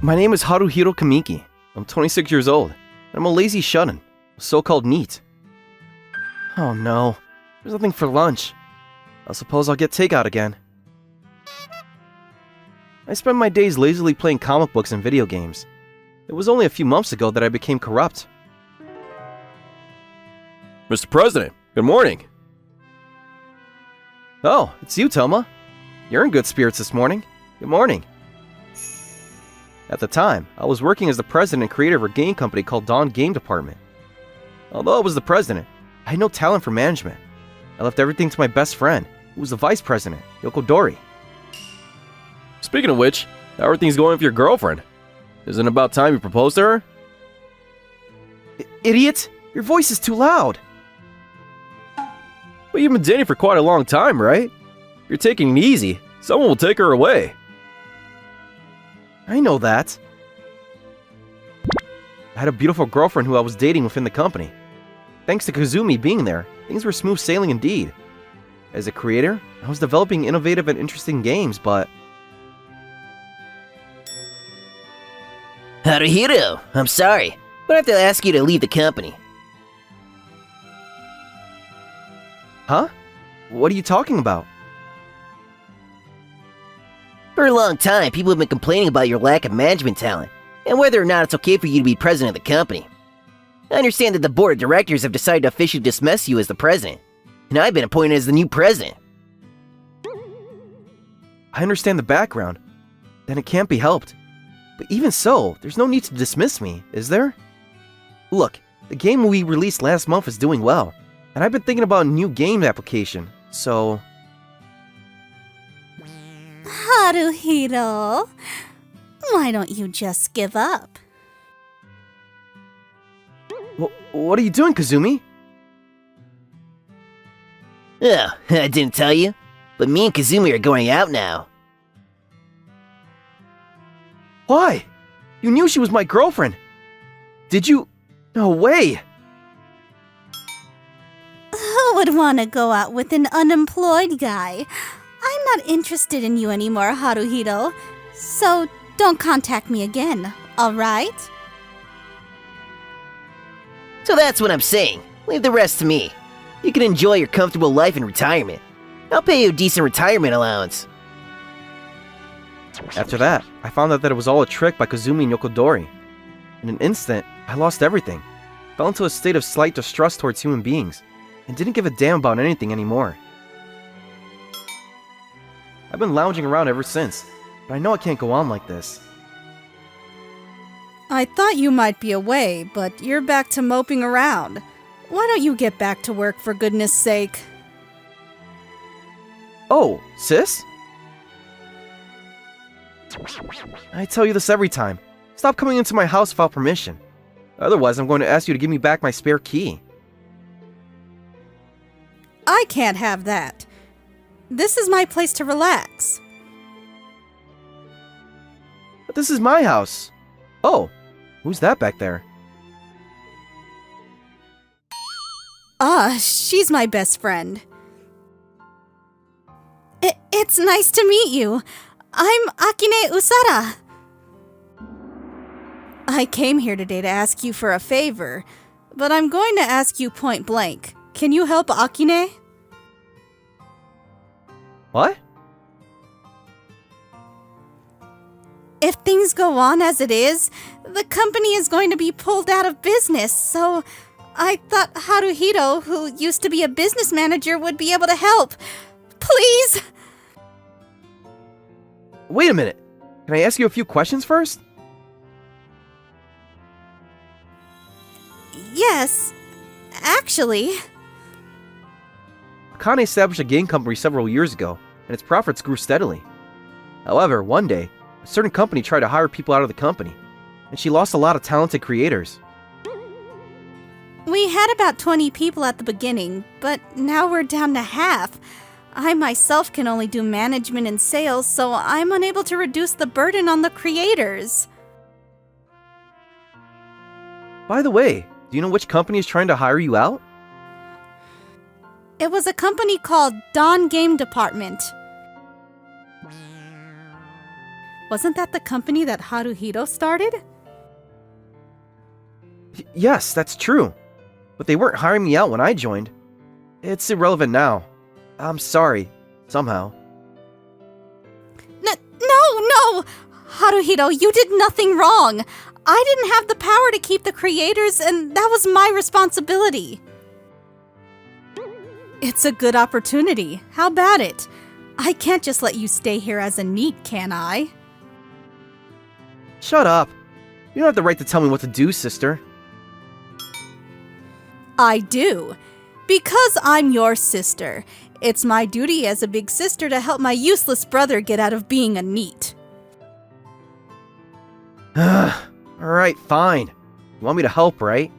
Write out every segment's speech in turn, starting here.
My name is Haruhiro Kamiki. I'm 26 years old, and I'm a lazy shut-in, a so-called NEET. Oh no, there's nothing for lunch. I suppose I'll get takeout again. I spend my days lazily playing comic books and video games. It was only a few months ago that I became corrupt. Mr. President, good morning. Oh, it's you, Toma. You're in good spirits this morning. Good morning. At the time, I was working as the president and creator of a game company called Dawn Game Department. Although I was the president, I had no talent for management. I left everything to my best friend, who was the vice president, Yokodori. Speaking of which, how are things going with your girlfriend? Isn't it about time you proposed to her? Idiot! Your voice is too loud! Well, you've been dating for quite a long time, right? If you're taking it easy, someone will take her away. I know that. I had a beautiful girlfriend who I was dating within the company. Thanks to Kazumi being there, things were smooth sailing indeed. As a creator, I was developing innovative and interesting games, but... Haruhiro, I'm sorry, but I have to ask you to leave the company. Huh? What are you talking about? For a long time, people have been complaining about your lack of management talent, and whether or not it's okay for you to be president of the company. I understand that the board of directors have decided to officially dismiss you as the president, and I've been appointed as the new president. I understand the background. Then it can't be helped. But even so, there's no need to dismiss me, is there? Look, the game we released last month is doing well, and I've been thinking about a new game application, so... Haruhiro, why don't you just give up? What are you doing, Kazumi? Oh, I didn't tell you, but me and Kazumi are going out now. Why? You knew she was my girlfriend. Did you? No way. Who would want to go out with an unemployed guy? I'm not interested in you anymore, Haruhiro. So don't contact me again, alright? So that's what I'm saying. Leave the rest to me. You can enjoy your comfortable life in retirement. I'll pay you a decent retirement allowance. After that, I found out that it was all a trick by Kazumi and Yokodori. In an instant, I lost everything, fell into a state of slight distrust towards human beings, and didn't give a damn about anything anymore. I've been lounging around ever since, but I know I can't go on like this. I thought you might be away, but you're back to moping around. Why don't you get back to work, for goodness sake? Oh, sis? I tell you this every time. Stop coming into my house without permission. Otherwise, I'm going to ask you to give me back my spare key. I can't have that. This is my place to relax. But this is my house. Oh, who's that back there? She's my best friend. It's nice to meet you. I'm Akine Usara. I came here today to ask you for a favor, but I'm going to ask you point blank. Can you help Akine? What? If things go on as it is, the company is going to be pulled out of business, so I thought Haruhiro, who used to be a business manager, would be able to help. Please! Wait a minute. Can I ask you a few questions first? Yes, actually. Akane established a game company several years ago, and its profits grew steadily. However, one day, a certain company tried to hire people out of the company, and she lost a lot of talented creators. We had about 20 people at the beginning, but now we're down to half. I myself can only do management and sales, so I'm unable to reduce the burden on the creators. By the way, do you know which company is trying to hire you out? It was a company called Dawn Game Department. Wasn't that the company that Haruhito started? Yes, that's true. But they weren't hiring me out when I joined. It's irrelevant now. I'm sorry. Somehow. No! Haruhito, you did nothing wrong. I didn't have the power to keep the creators, and that was my responsibility. It's a good opportunity. How about it? I can't just let you stay here as a NEET, can I? Shut up. You don't have the right to tell me what to do, sister. I do. Because I'm your sister. It's my duty as a big sister to help my useless brother get out of being a NEET. Alright, fine. You want me to help, right?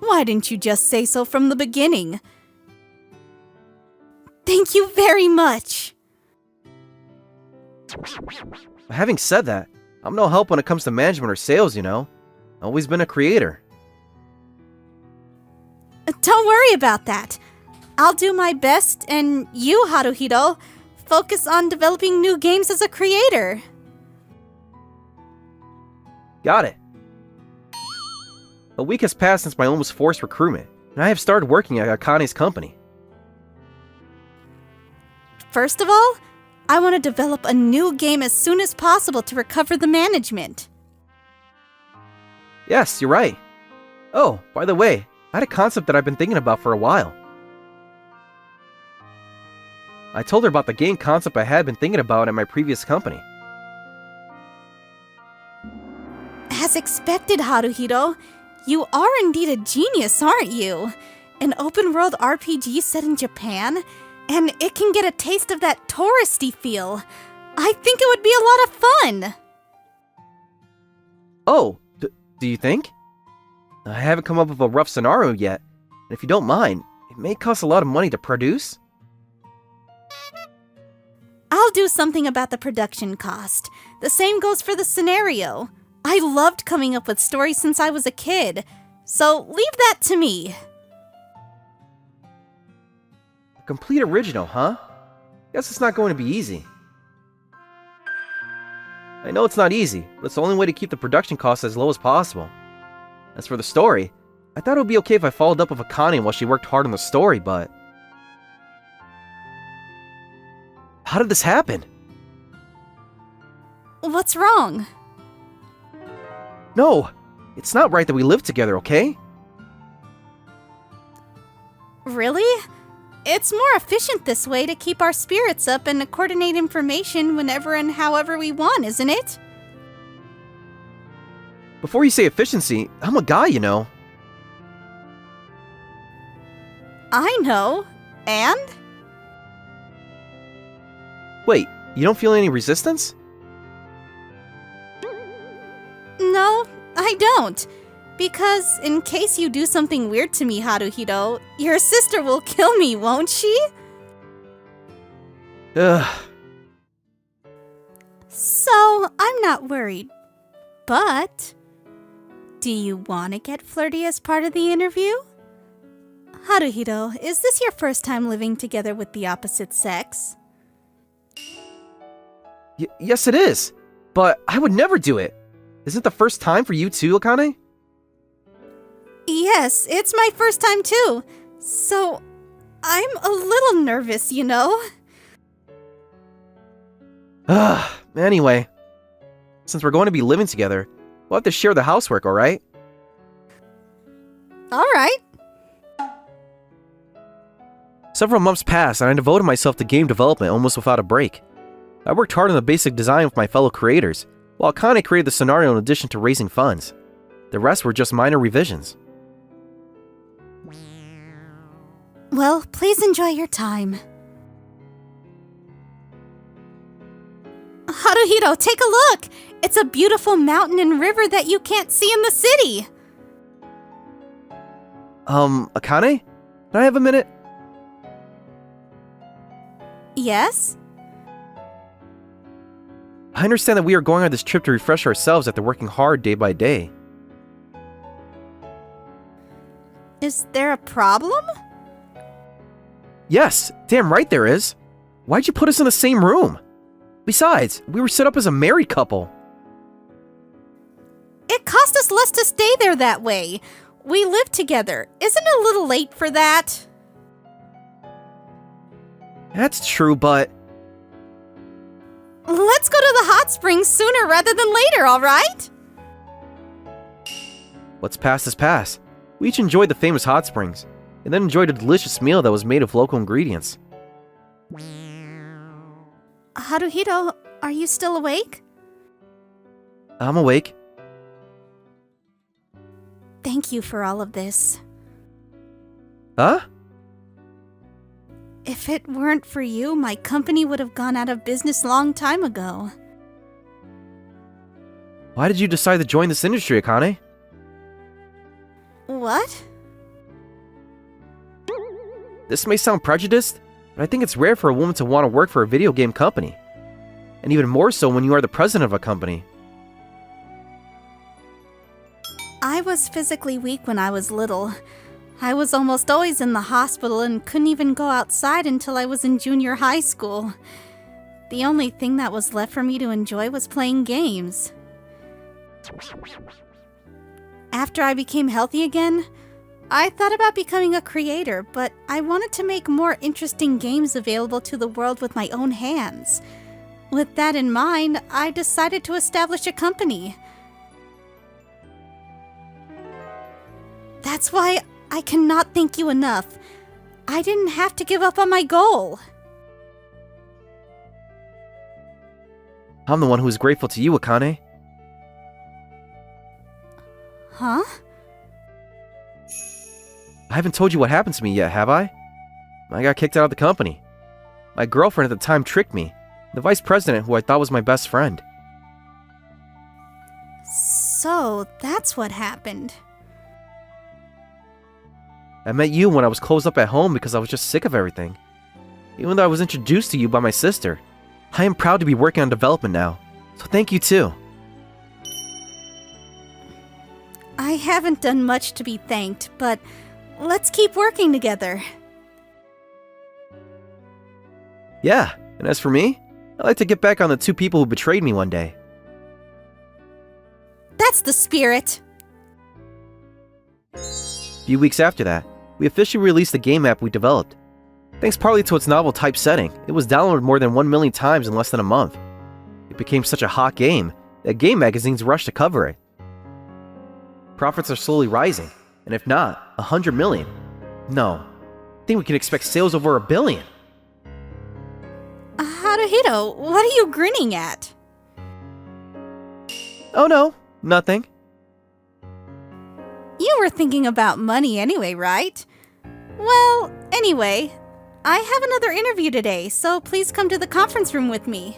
Why didn't you just say so from the beginning? Thank you very much. Having said that, I'm no help when it comes to management or sales, you know. Always been a creator. Don't worry about that. I'll do my best, and you, Haruhito, focus on developing new games as a creator. Got it. A week has passed since my almost forced recruitment, and I have started working at Akane's company. First of all, I want to develop a new game as soon as possible to recover the management. Yes, you're right. Oh, by the way, I had a concept that I've been thinking about for a while. I told her about the game concept I had been thinking about at my previous company. As expected, Haruhito, you are indeed a genius, aren't you? An open-world RPG set in Japan, and it can get a taste of that touristy feel. I think it would be a lot of fun. Oh, do you think? I haven't come up with a rough scenario yet, and if you don't mind, it may cost a lot of money to produce. I'll do something about the production cost. The same goes for the scenario. I loved coming up with stories since I was a kid, so leave that to me. A complete original, huh? Guess it's not going to be easy. I know it's not easy, but it's the only way to keep the production costs as low as possible. As for the story, I thought it would be okay if I followed up with Akane while she worked hard on the story, but... How did this happen? What's wrong? No! It's not right that we live together, okay? Really? It's more efficient this way to keep our spirits up and to coordinate information whenever and however we want, isn't it? Before you say efficiency, I'm a guy, you know. I know. And? Wait, you don't feel any resistance? No, I don't. Because in case you do something weird to me, Haruhito, your sister will kill me, won't she? Ugh. So, I'm not worried. But, do you want to get flirty as part of the interview? Haruhito, is this your first time living together with the opposite sex? Yes, it is. But I would never do it. Isn't it the first time for you too, Akane? Yes, it's my first time too. So, I'm a little nervous, you know? Anyway. Since we're going to be living together, we'll have to share the housework, alright? Alright. Several months passed and I devoted myself to game development almost without a break. I worked hard on the basic design with my fellow creators, while Akane created the scenario in addition to raising funds. The rest were just minor revisions. Well, please enjoy your time. Haruhito, take a look! It's a beautiful mountain and river that you can't see in the city! Akane? Can I have a minute? Yes? I understand that we are going on this trip to refresh ourselves after working hard day by day. Is there a problem? Yes, damn right there is. Why'd you put us in the same room? Besides, we were set up as a married couple. It cost us less to stay there that way. We live together. Isn't it a little late for that? That's true, but... Let's go to the hot springs sooner rather than later, alright? What's past is past. We each enjoyed the famous hot springs, and then enjoyed a delicious meal that was made of local ingredients. Haruhito, are you still awake? I'm awake. Thank you for all of this. Huh? If it weren't for you, my company would have gone out of business long time ago. Why did you decide to join this industry, Akane? What? This may sound prejudiced, but I think it's rare for a woman to want to work for a video game company. And even more so when you are the president of a company. I was physically weak when I was little. I was almost always in the hospital and couldn't even go outside until I was in junior high school. The only thing that was left for me to enjoy was playing games. After I became healthy again, I thought about becoming a creator, but I wanted to make more interesting games available to the world with my own hands. With that in mind, I decided to establish a company. That's why I cannot thank you enough. I didn't have to give up on my goal. I'm the one who is grateful to you, Akane. Huh? I haven't told you what happened to me yet, have I? I got kicked out of the company. My girlfriend at the time tricked me, the vice president who I thought was my best friend. So, that's what happened. I met you when I was closed up at home because I was just sick of everything. Even though I was introduced to you by my sister, I am proud to be working on development now, so thank you too. I haven't done much to be thanked, but let's keep working together. Yeah, and as for me, I'd like to get back on the two people who betrayed me one day. That's the spirit. A few weeks after that, we officially released the game app we developed. Thanks partly to its novel type setting, it was downloaded more than 1 million times in less than a month. It became such a hot game that game magazines rushed to cover it. Profits are slowly rising, and if not, 100 million. No, I think we can expect sales over 1 billion. Haruhito, what are you grinning at? Oh no, nothing. You were thinking about money anyway, right? Well, anyway, I have another interview today, so please come to the conference room with me.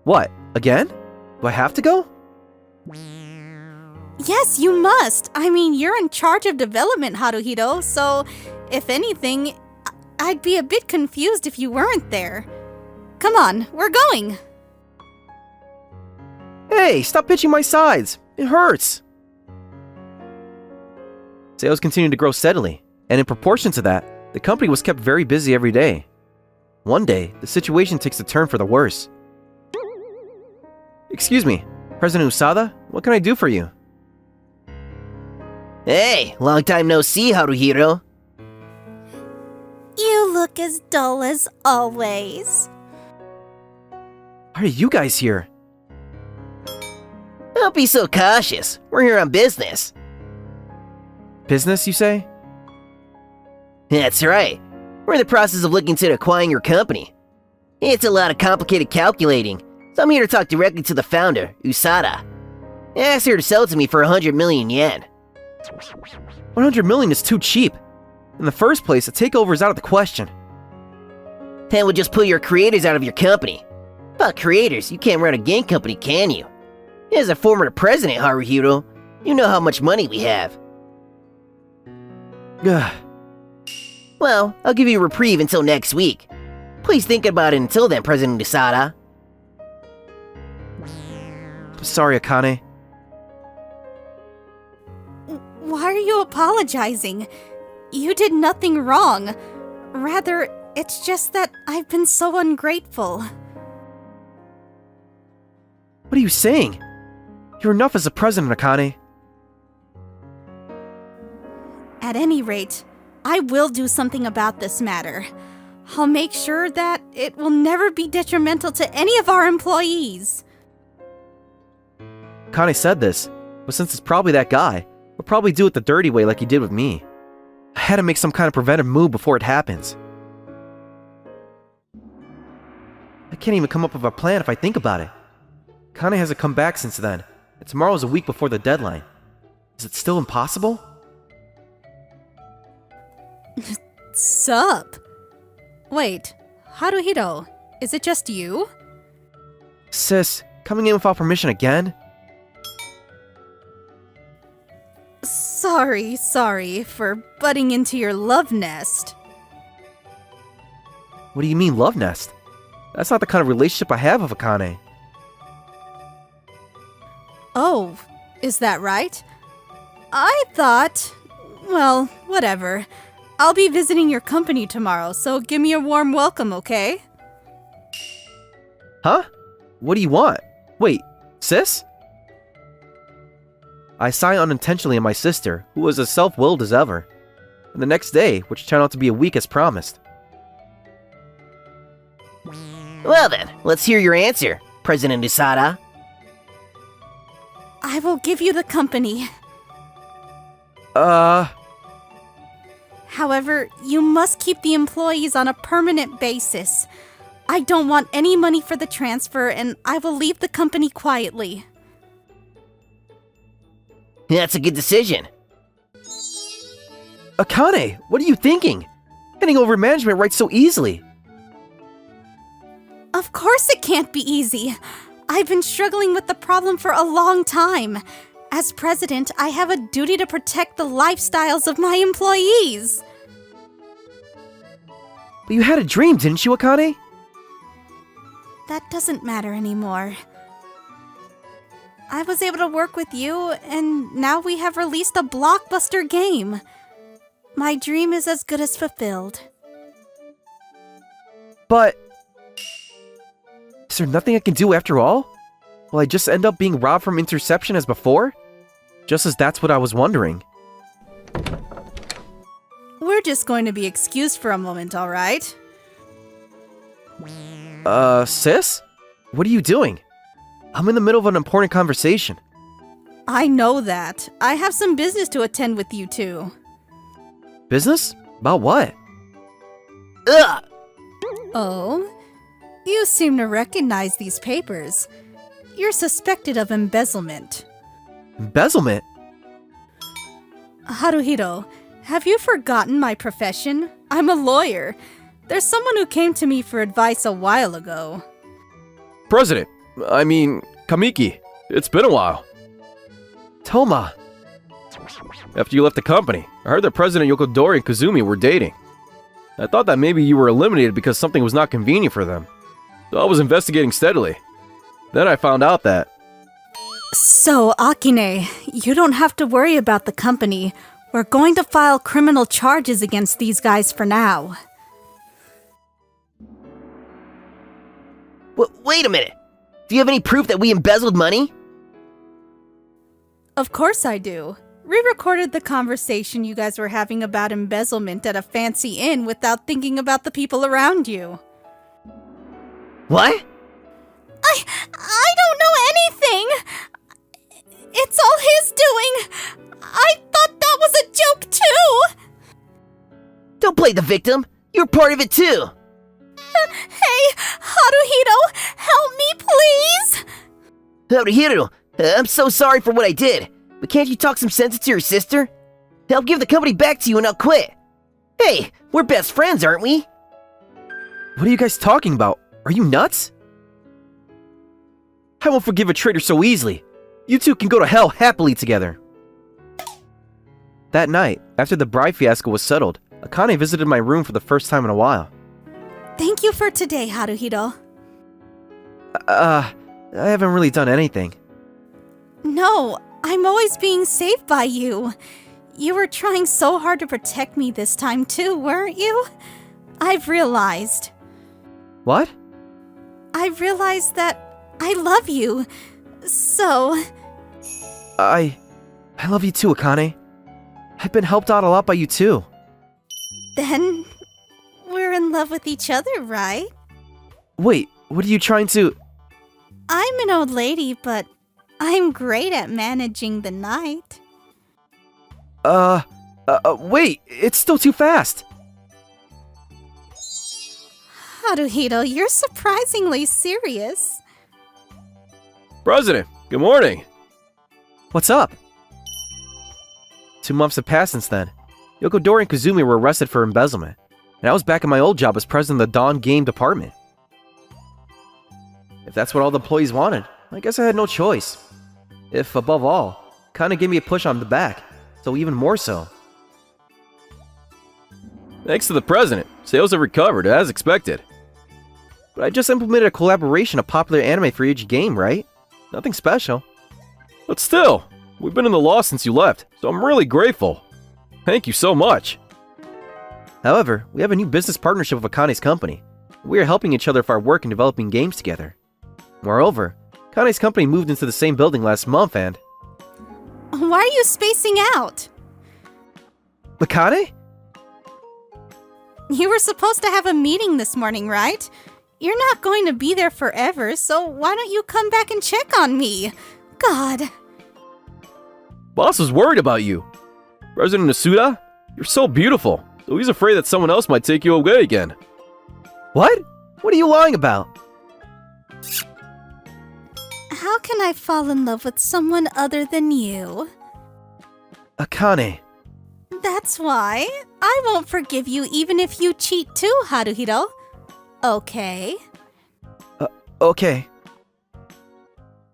What, again? Do I have to go? Yes, you must. I mean, you're in charge of development, Haruhito, so if anything, I'd be a bit confused if you weren't there. Come on, we're going. Hey, stop pitching my sides. It hurts. Sales continued to grow steadily, and in proportion to that, the company was kept very busy every day. One day, the situation takes a turn for the worse. Excuse me, President Usada, what can I do for you? Hey, long time no see, Haruhiro. You look as dull as always. Why are you guys here? Don't be so cautious. We're here on business. Business, you say? That's right. We're in the process of looking into acquiring your company. It's a lot of complicated calculating, so I'm here to talk directly to the founder, Usada. I asked her to sell it to me for 100 million yen. 100 million is too cheap. In the first place, a takeover is out of the question. That would just pull your creators out of your company. Without creators, you can't run a game company, can you? As a former president, Haruhiro, you know how much money we have. Ugh. Well, I'll give you a reprieve until next week. Please think about it until then, President Usada. Sorry, Akane. Why are you apologizing? You did nothing wrong. Rather, It's just that I've been so ungrateful. What are you saying? You're enough as a president, Akane. At any rate, I will do something about this matter. I'll make sure that it will never be detrimental to any of our employees. Akane said this, but since it's probably that guy, we'll probably do it the dirty way like he did with me. I had to make some kind of preventive move before it happens. I can't even come up with a plan if I think about it. Akane hasn't come back since then, and tomorrow's a week before the deadline. Is it still impossible? Sup? Wait, Haruhito, is it just you? Sis, coming in without permission again? Sorry for butting into your love nest. What do you mean, love nest? That's not the kind of relationship I have with Akane. Oh, is that right? I thought... Well, whatever. I'll be visiting your company tomorrow, so give me a warm welcome, okay? Huh? What do you want? Wait, sis? I sighed unintentionally at my sister, who was as self-willed as ever. And the next day, which turned out to be a week as promised. Well then, let's hear your answer, President Usada. I will give you the company. However, you must keep the employees on a permanent basis. I don't want any money for the transfer, and I will leave the company quietly. That's a good decision. Akane, what are you thinking? Handing over management rights so easily. Of course it can't be easy. I've been struggling with the problem for a long time. As president, I have a duty to protect the lifestyles of my employees. But you had a dream, didn't you, Akane? That doesn't matter anymore. I was able to work with you, and now we have released a blockbuster game. My dream is as good as fulfilled. But... is there nothing I can do after all? Will I just end up being robbed from interception as before? Just as that's what I was wondering. We're just going to be excused for a moment, alright? Sis? What are you doing? I'm in the middle of an important conversation. I know that. I have some business to attend with you two. Business? About what? Ugh! Oh? You seem to recognize these papers. You're suspected of embezzlement. Embezzlement? Haruhito, have you forgotten my profession? I'm a lawyer. There's someone who came to me for advice a while ago. President, I mean, Kamiki, it's been a while. Toma. After you left the company, I heard that President Yokodori and Kazumi were dating. I thought that maybe you were eliminated because something was not convenient for them. So I was investigating steadily. Then I found out that... So, Akine, you don't have to worry about the company. We're going to file criminal charges against these guys for now. Wait a minute. Do you have any proof that we embezzled money? Of course I do. Re-recorded the conversation you guys were having about embezzlement at a fancy inn without thinking about the people around you. What? I don't know anything! It's all his doing! I thought that was a joke too! Don't play the victim. You're part of it too. Hey, Haruhito, help me please! Haruhiro, I'm so sorry for what I did. But can't you talk some sense into your sister? I'll give the company back to you and I'll quit. Hey, we're best friends, aren't we? What are you guys talking about? Are you nuts? I won't forgive a traitor so easily. You two can go to hell happily together. That night, after the bride fiasco was settled, Akane visited my room for the first time in a while. Thank you for today, Haruhito. I haven't really done anything. No, I'm always being saved by you. You were trying so hard to protect me this time too, weren't you? I've realized. What? I've realized that I love you. So, I love you too, Akane. I've been helped out a lot by you too. then we're in love with each other, right? Wait, what are you trying to... I'm an old lady, but I'm great at managing the night. Wait, it's still too fast. Haruhito, you're surprisingly serious. President, good morning. What's up? 2 months have passed since then. Yokodori and Kazumi were arrested for embezzlement, and I was back in my old job as president of the Dawn Game Department. If that's what all the employees wanted, I guess I had no choice. If, above all, kinda gave me a push on the back, so even more so. Thanks to the president, sales have recovered, as expected. But I just implemented a collaboration of popular anime for each game, right? Nothing special. But still, we've been in the loss since you left, so I'm really grateful. Thank you so much. However, we have a new business partnership with Akane's company. We are helping each other with our work in developing games together. Moreover, Akane's company moved into the same building last month and... Why are you spacing out? Akane? You were supposed to have a meeting this morning, right? You're not going to be there forever, so why don't you come back and check on me? God. Boss was worried about you. President Nasuda, you're so beautiful, so he's afraid that someone else might take you away again. What? What are you lying about? How can I fall in love with someone other than you? Akane. That's why. I won't forgive you even if you cheat too, Haruhito. Okay. Okay.